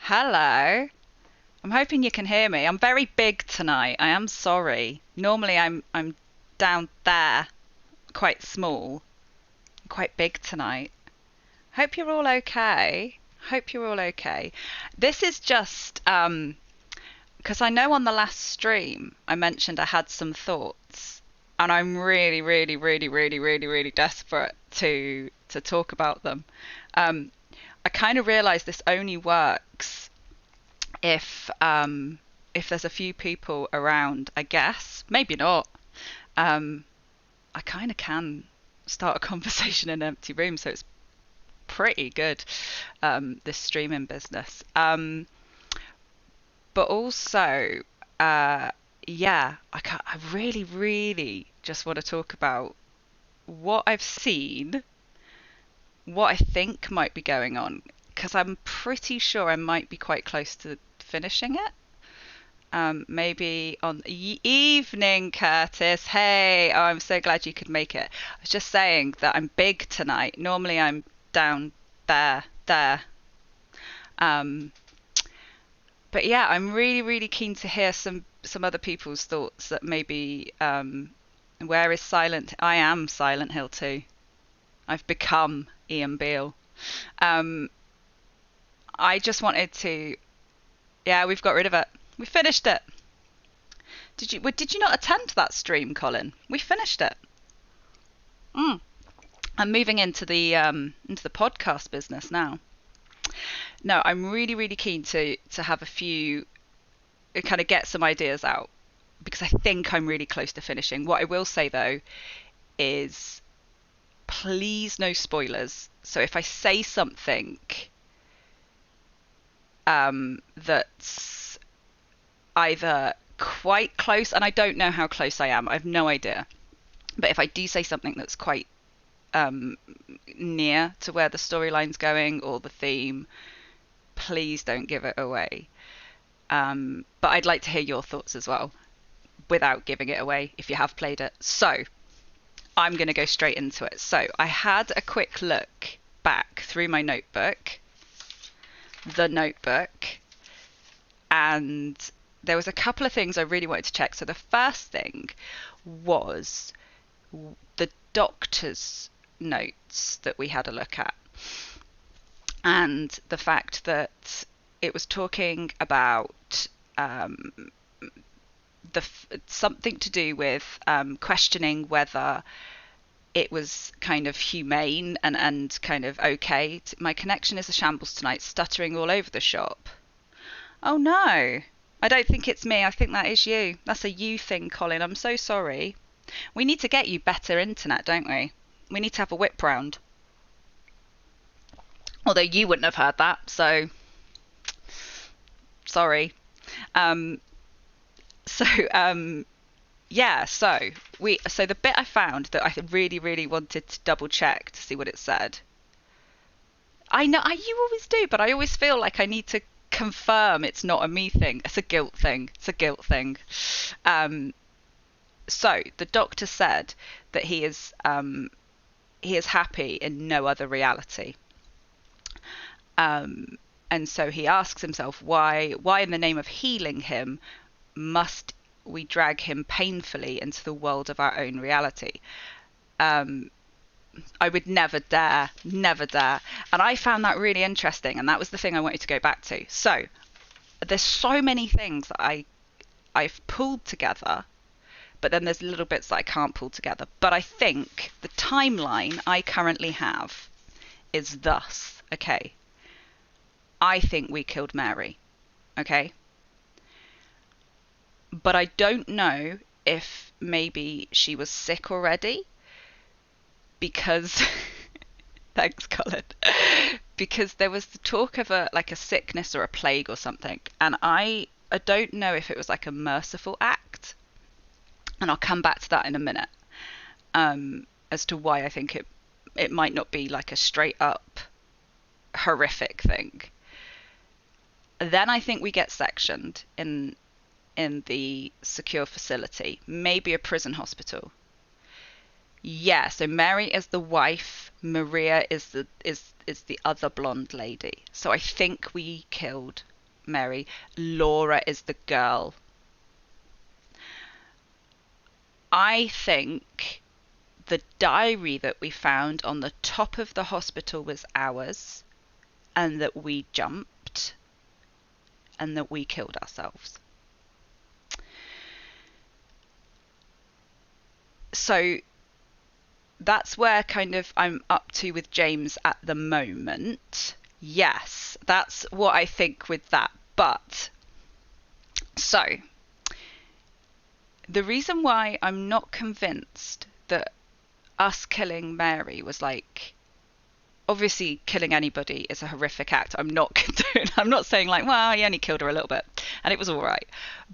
Hello. I'm hoping you can hear me. I'm very big tonight. I am sorry. Normally I'm down there, quite small, quite big tonight. Hope you're all okay. Hope you're all okay. This is just because I know on the last stream I mentioned I had some thoughts, and I'm really, really, really, really, really, really desperate to talk about them. Um, I kind of realize this only works if if there's a few people around, I guess. Maybe not. Um, I kind of can start a conversation in an empty room, so it's pretty good, this streaming business. But also, uh, yeah, I really, really just want to talk about what I've seen, what I think might be going on, because I'm pretty sure I might be quite close to finishing it. Maybe on the evening, Curtis. Hey, oh, I'm so glad you could make it. I was just saying that I'm big tonight. Normally I'm down there. Um, but yeah, I'm really, really keen to hear some other people's thoughts that maybe where is Silent? I am Silent Hill too. I've become Ian Beale. Um, I just wanted to. Yeah, we've got rid of it. We finished it. Did you not attend that stream, Colin? We finished it. Mm. I'm moving into the podcast business now. No, I'm really really keen to have a few kind of get some ideas out because I think I'm really close to finishing. What I will say though is please no spoilers. So if I say something that's either quite close, and I don't know how close I am, I have no idea. But if I do say something that's quite um, near to where the storyline's going or the theme, please don't give it away. But I'd like to hear your thoughts as well without giving it away if you have played it. So I'm going to go straight into it. So I had a quick look back through my notebook, the notebook, and there was a couple of things I really wanted to check. So the first thing was the doctor's notes that we had a look at, and the fact that it was talking about something to do with questioning whether it was kind of humane and kind of okay. My connection is a shambles tonight, stuttering all over the shop. Oh no, I don't think it's me. I think that is you. That's a you thing, Colin. I'm so sorry. We need to get you better internet, don't we? We need to have a whip round. Although you wouldn't have heard that, so sorry. Um, so yeah, so the bit I found that I really really wanted to double check to see what it said. I know you always do, but I always feel like I need to confirm it's not a me thing. It's a guilt thing. It's a guilt thing. Um, so the doctor said that he is happy in no other reality. Um, and so he asks himself why in the name of healing him must we drag him painfully into the world of our own reality. Um, I would never dare, never dare. And I found that really interesting, and that was the thing I wanted to go back to. So there's so many things that I've pulled together, but then there's little bits that I can't pull together. But I think the timeline I currently have is thus. Okay, I think we killed Mary. Okay, but I don't know if maybe she was sick already because thanks, Colin. Because there was the talk of a sickness or a plague or something, and I don't know if it was like a merciful act, and I'll come back to that in a minute. As to why I think it might not be like a straight up horrific thing. Then I think we get sectioned in the secure facility, maybe a prison hospital. Yeah, so Mary is the wife, Maria is the other blonde lady. So I think we killed Mary. Laura is the girl. I think the diary that we found on the top of the hospital was ours, and that we jumped, and that we killed ourselves. So that's where kind of I'm up to with James at the moment. Yes, that's what I think with that. But so the reason why I'm not convinced that us killing Mary was like, obviously killing anybody is a horrific act. I'm not saying like, well, he only killed her a little bit and it was all right.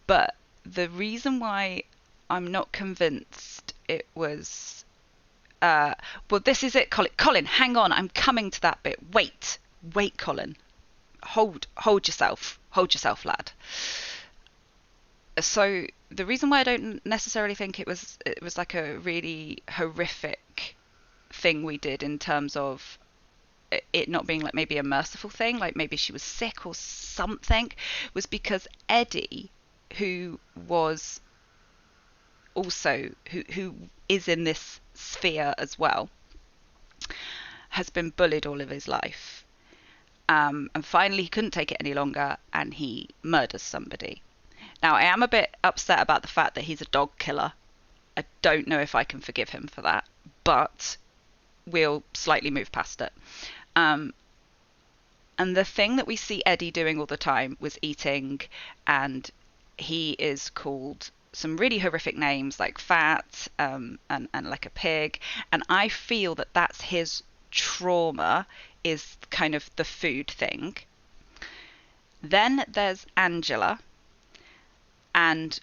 But the reason why I'm not convinced it was well, this is it, Colin, hang on, I'm coming to that bit. Wait, Colin. Hold yourself, lad. So the reason why I don't necessarily think it was like a really horrific thing we did in terms of it not being like maybe a merciful thing, like maybe she was sick or something, was because Eddie, who was also who is in this sphere as well, has been bullied all of his life, and finally he couldn't take it any longer and he murders somebody. Now I am a bit upset about the fact that he's a dog killer. I don't know if I can forgive him for that, but we'll slightly move past it. And the thing that we see Eddie doing all the time was eating, and he is called some really horrific names like fat, and like a pig. And I feel that that's his trauma, is kind of the food thing. Then there's Angela, and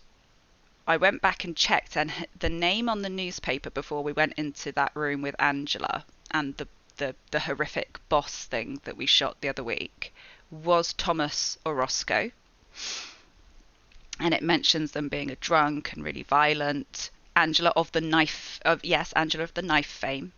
I went back and checked, and the name on the newspaper before we went into that room with Angela and the horrific boss thing that we shot the other week was Thomas Orozco. And it mentions them being a drunk and really violent. Angela of the knife fame.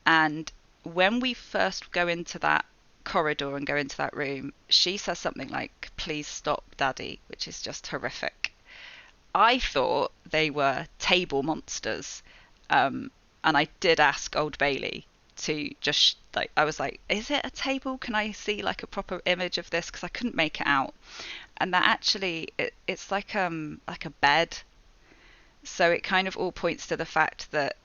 And when we first go into that corridor and go into that room, she says something like, "Please stop, Daddy," which is just horrific. I thought they were table monsters. And I did ask Old Bailey to just like, I was like, is it a table? Can I see like a proper image of this? Because I couldn't make it out. And that actually, it's like a bed. So it kind of all points to the fact that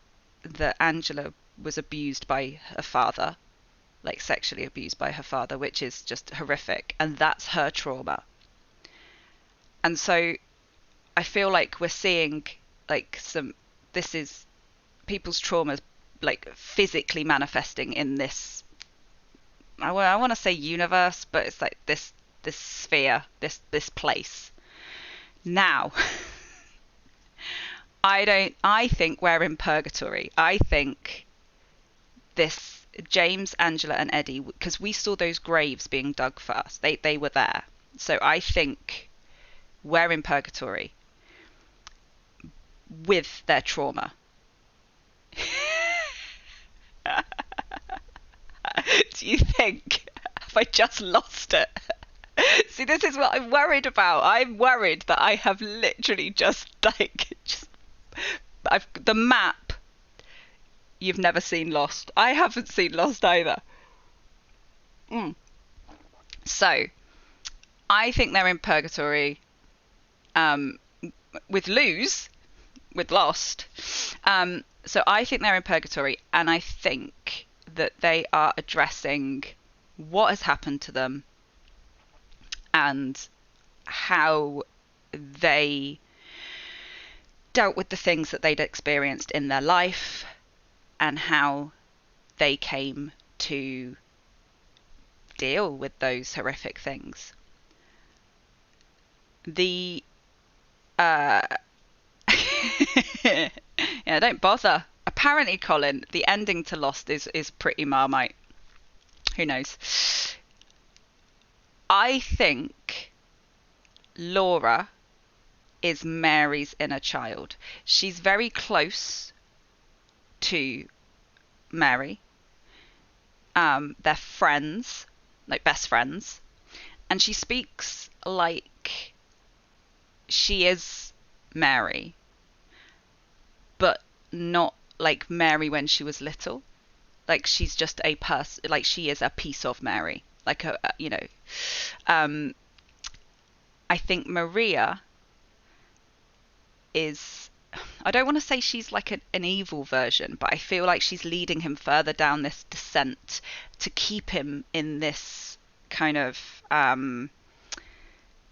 Angela was abused by her father, like sexually abused by her father, which is just horrific. And that's her trauma. And so I feel like we're seeing like this is people's traumas like physically manifesting in this, I want to say universe, but it's like this sphere, this place. Now, I think we're in purgatory. I think this James, Angela and Eddie, because we saw those graves being dug for us. They were there. So I think we're in purgatory with their trauma. Do you think? Have I just lost it? See, this is what I'm worried about. I'm worried that I have literally just the map. You've never seen Lost. I haven't seen Lost either. So, I think they're in purgatory. With Lost. So I think they're in purgatory, and I think that they are addressing what has happened to them and how they dealt with the things that they'd experienced in their life and how they came to deal with those horrific things. Yeah, don't bother. Apparently, Colin, the ending to Lost is pretty Marmite. Who knows? I think Laura is Mary's inner child. She's very close to Mary. They're friends, like best friends. and she speaks like she is Mary, but not like Mary when she was little. Like she's just a person, like she is a piece of Mary. Like um, I think Maria is, I don't want to say she's like an evil version, but I feel like she's leading him further down this descent to keep him in this kind of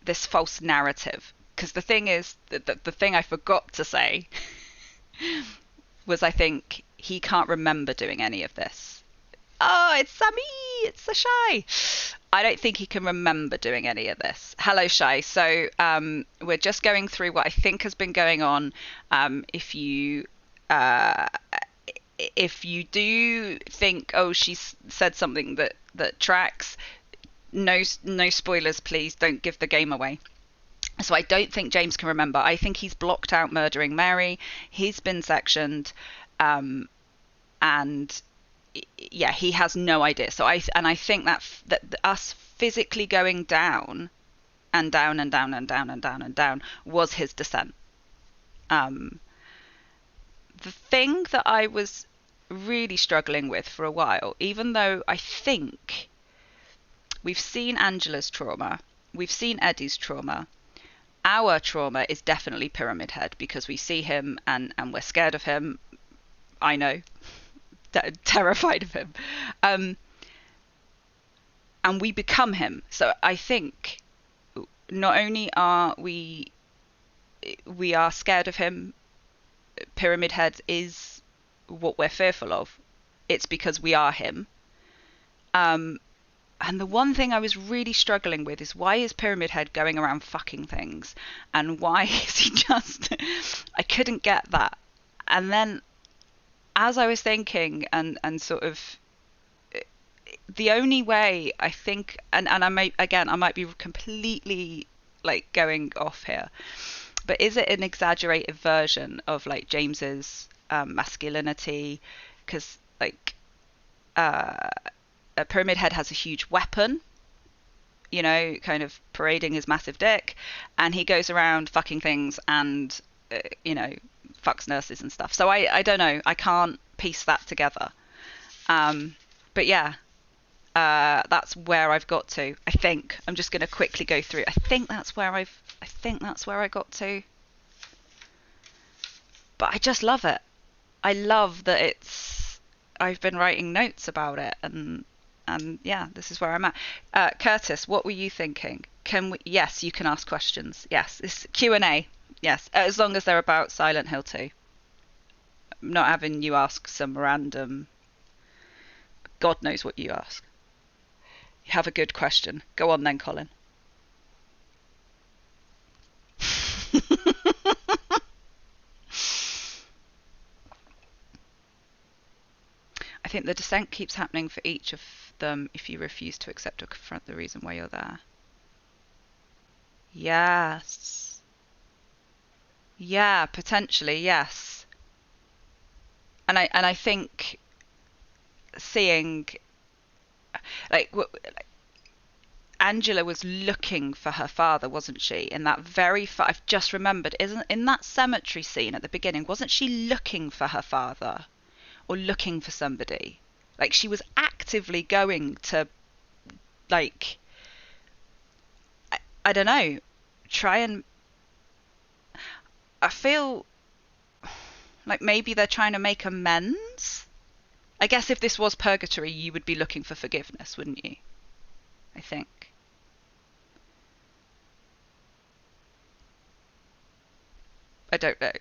this false narrative. Because the thing is, the thing I forgot to say was I think he can't remember doing any of this. Oh, it's Sammy! It's the Shy! I don't think he can remember doing any of this. Hello, Shy. So we're just going through what I think has been going on. If you uh, if you do think, oh, she's said something that tracks, no spoilers, please. Don't give the game away. So I don't think James can remember. I think he's blocked out murdering Mary. He's been sectioned, and yeah, he has no idea. So I think that us physically going down and down and down and down and down and down was his descent. Um, the thing that I was really struggling with for a while, even though I think we've seen Angela's trauma, we've seen Eddie's trauma. Our trauma is definitely Pyramid Head because we see him and we're scared of him. I know, terrified of him, and we become him. So I think not only are we are scared of him, Pyramid Head is what we're fearful of. It's because we are him. And the one thing I was really struggling with is why is Pyramid Head going around fucking things? And why is he just... I couldn't get that. And then as I was thinking and sort of... The only way I think... And I might be completely like going off here. But is it an exaggerated version of like James's masculinity? Because like... Pyramid Head has a huge weapon, kind of parading his massive dick, and he goes around fucking things and, fucks nurses and stuff. So I don't know. I can't piece that together. But yeah, that's where I've got to. I think I'm just going to quickly go through. I think that's where I got to. But I just love it. I love that I've been writing notes about it and yeah, this is where I'm at. Curtis, what were you thinking? Yes, you can ask questions. Yes, it's Q&A. Yes, as long as they're about Silent Hill 2. I'm not having you ask some random... God knows what you ask. You have a good question. Go on then, Colin. I think the descent keeps happening for each of them if you refuse to accept or confront the reason why you're there. Yes. Yeah, potentially, yes. And I think seeing like Angela was looking for her father, wasn't she? In that I've just remembered, isn't in that cemetery scene at the beginning, wasn't she looking for her father? Or looking for somebody. Like she was actively going to, like, I don't know, try and... I feel like maybe they're trying to make amends. I guess if this was purgatory, you would be looking for forgiveness, wouldn't you? I think. I don't know.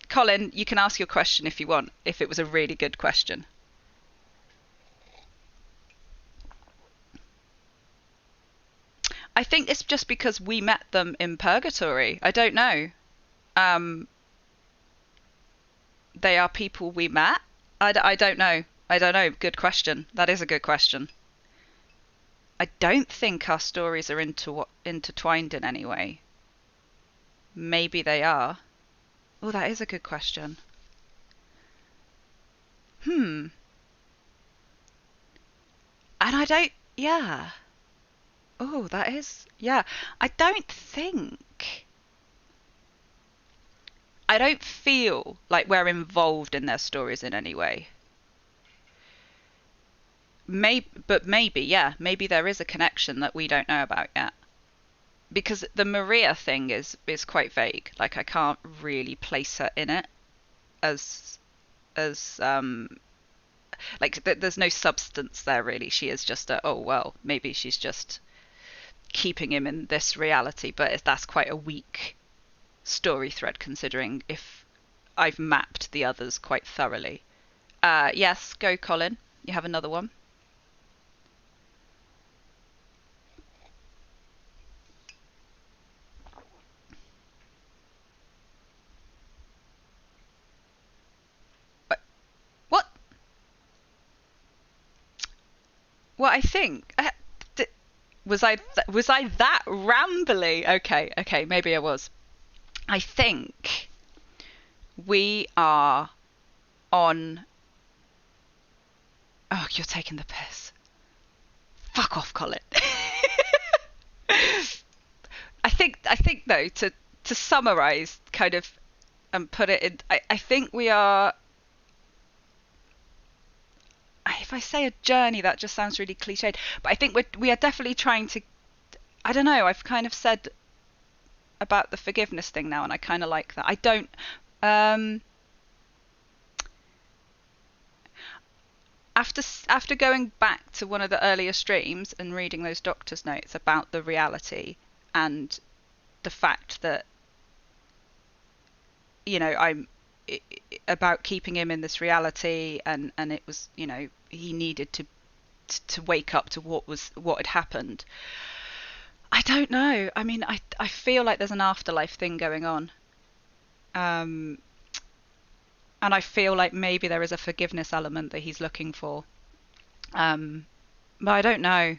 Colin, you can ask your question if you want, if it was a really good question. I think it's just because we met them in purgatory. I don't know. They are people we met? I don't know. I don't know. Good question. That is a good question. I don't think our stories are intertwined in any way. Maybe they are. Oh, that is a good question. And I don't, yeah. Oh, that is, yeah. I don't think, I don't feel like we're involved in their stories in any way. Maybe, yeah, maybe there is a connection that we don't know about yet. Because the Maria thing is quite vague. Like I can't really place her in it as as like there's no substance there really. She is just a, oh well, maybe she's just keeping him in this reality, but that's quite a weak story thread considering if I've mapped the others quite thoroughly. Yes, go Colin. You have another one. What? What I think. Was I that rambly? Okay, okay, maybe I was. I think we are on. Oh, you're taking the piss. Fuck off, Colin. I think though to summarize kind of and put it in I think we are, if I say a journey that just sounds really cliched, but I think we are definitely trying to, I don't know, I've kind of said about the forgiveness thing now and I kind of like that. I don't um after going back to one of the earlier streams and reading those doctor's notes about the reality and the fact that I'm about keeping him in this reality, and it was, he needed to wake up to what had happened. I don't know. I mean, I feel like there's an afterlife thing going on. Um, and I feel like maybe there is a forgiveness element that he's looking for. Um, but I don't know.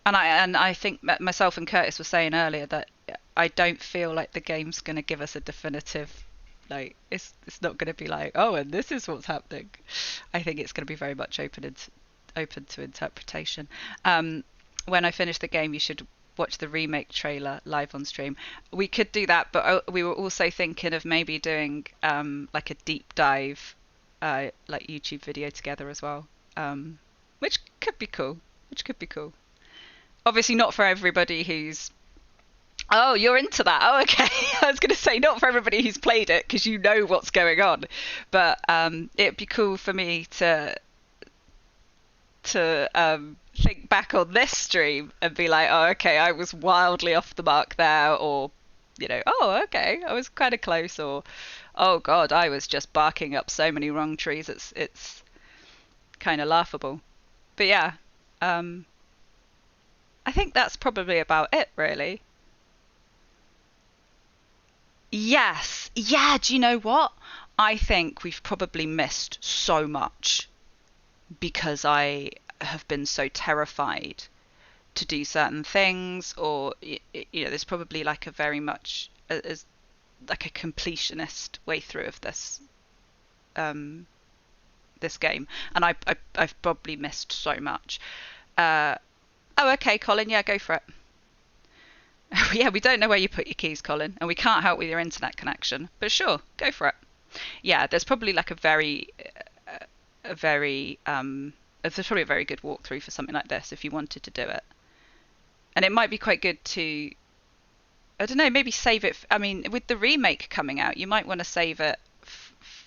And I think myself and Curtis were saying earlier that I don't feel like the game's going to give us a definitive, like it's not going to be like, oh, and this is what's happening. I think it's going to be very much open to interpretation. When I finish the game, you should watch the remake trailer live on stream. We could do that, but we were also thinking of maybe doing like a deep dive, like YouTube video together as well, which could be cool. Which could be cool. Obviously, not for everybody who's. Oh, you're into that. Oh, okay. I was going to say not for everybody who's played it because you know what's going on, but it'd be cool for me to think back on this stream and be like, oh, okay, I was wildly off the mark there, or oh, okay, I was kind of close, or oh God, I was just barking up so many wrong trees. It's kind of laughable, but yeah, I think that's probably about it, really. Yes, yeah. Do you know what? I think we've probably missed so much because I have been so terrified to do certain things, or there's probably like a very much as like a completionist way through of um this game, and I've probably missed so much. Uh, oh, okay, Colin. Yeah, go for it. Yeah, we don't know where you put your keys, Colin, and we can't help with your internet connection. But sure, go for it. Yeah, there's probably like a very there's probably a very good walkthrough for something like this if you wanted to do it. And it might be quite good to, I don't know, maybe save it. I mean, with the remake coming out, you might want to save it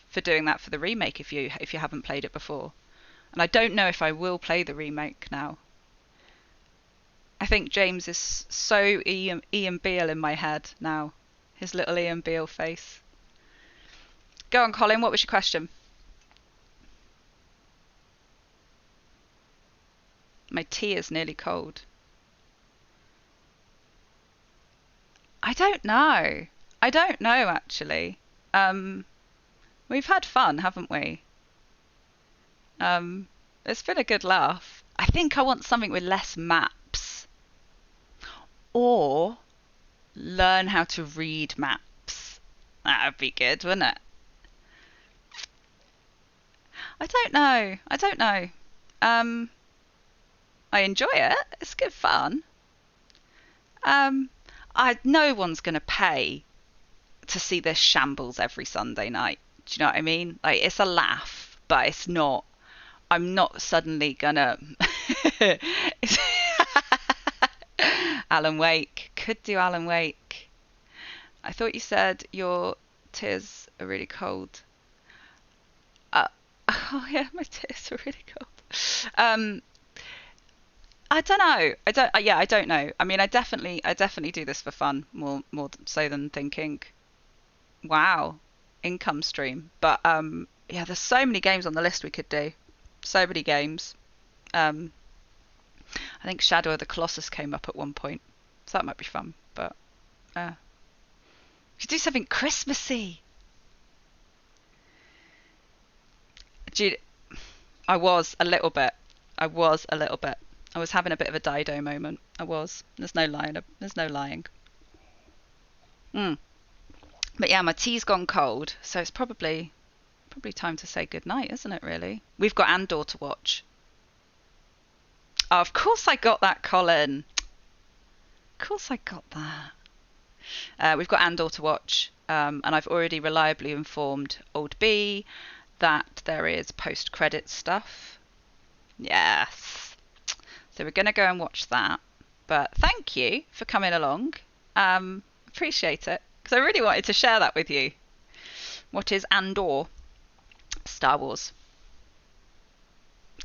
for doing that for the remake if you haven't played it before. And I don't know if I will play the remake now. I think James is so Ian Beale in my head now. His little Ian Beale face. Go on, Colin. What was your question? My tea is nearly cold. I don't know. I don't know actually. Um, we've had fun, haven't we? Um, it's been a good laugh. I think I want something with less maps, or learn how to read maps. That would be good, wouldn't it? I don't know. I don't know. Um, I enjoy it. It's good fun. Um, no one's gonna pay to see this shambles every Sunday night. Do you know what I mean? Like, it's a laugh, but it's not. I'm not suddenly gonna. Alan Wake. Could do Alan Wake. I thought you said your tears are really cold. Uh, oh yeah, my tears are really cold. I don't know. I don't. Yeah, I don't know. I mean, I definitely do this for fun, more so than thinking, wow, income stream. But yeah, there's so many games on the list we could do. So many games. Um, I think Shadow of the Colossus came up at one point, so that might be fun. But we could do something Christmassy. Dude, I was a little bit. I was a little bit. I was having a bit of a Dido moment. I was. There's no lying. There's no lying. Mm. But yeah, my tea's gone cold, so it's probably time to say goodnight, isn't it? Really. We've got Andor to watch. Oh, of course I got that, Colin. Of course I got that. We've got Andor to watch, and I've already reliably informed Old B that there is post-credit stuff. Yes. So we're going to go and watch that. But thank you for coming along. Appreciate it. Because I really wanted to share that with you. What is Andor? Star Wars.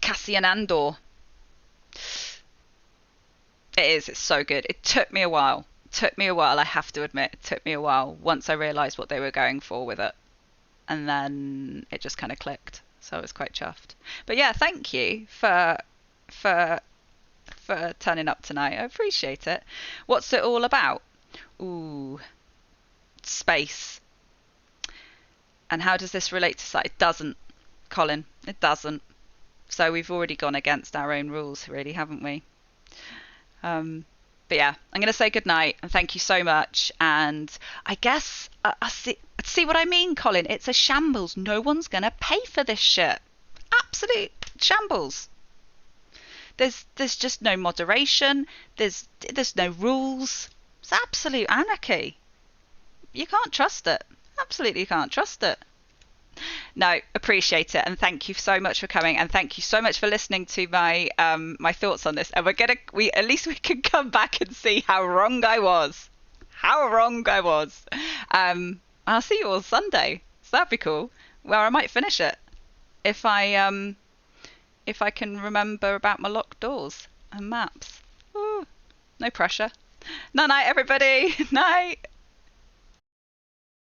Cassian Andor. It is. It's so good. It took me a while. I have to admit. It took me a while once I realised what they were going for with it. And then it just kind of clicked. So I was quite chuffed. But yeah, thank you for turning up tonight. I appreciate it. What's it all about? Ooh, space. And how does this relate to science? It doesn't, Colin. It doesn't. So we've already gone against our own rules, really, haven't we? But yeah, I'm going to say goodnight and thank you so much. And I guess I see what I mean, Colin. It's a shambles. No one's going to pay for this shit. Absolute shambles. There's just no moderation. There's no rules. It's absolute anarchy. You can't trust it. Absolutely can't trust it. No, appreciate it, and thank you so much for coming, and thank you so much for listening to my my thoughts on this. And at least we can come back and see how wrong I was. How wrong I was. I'll see you all Sunday. So that'd be cool. Well, I might finish it if I can remember about my locked doors and maps. Ooh, no pressure. Night night, everybody. Night.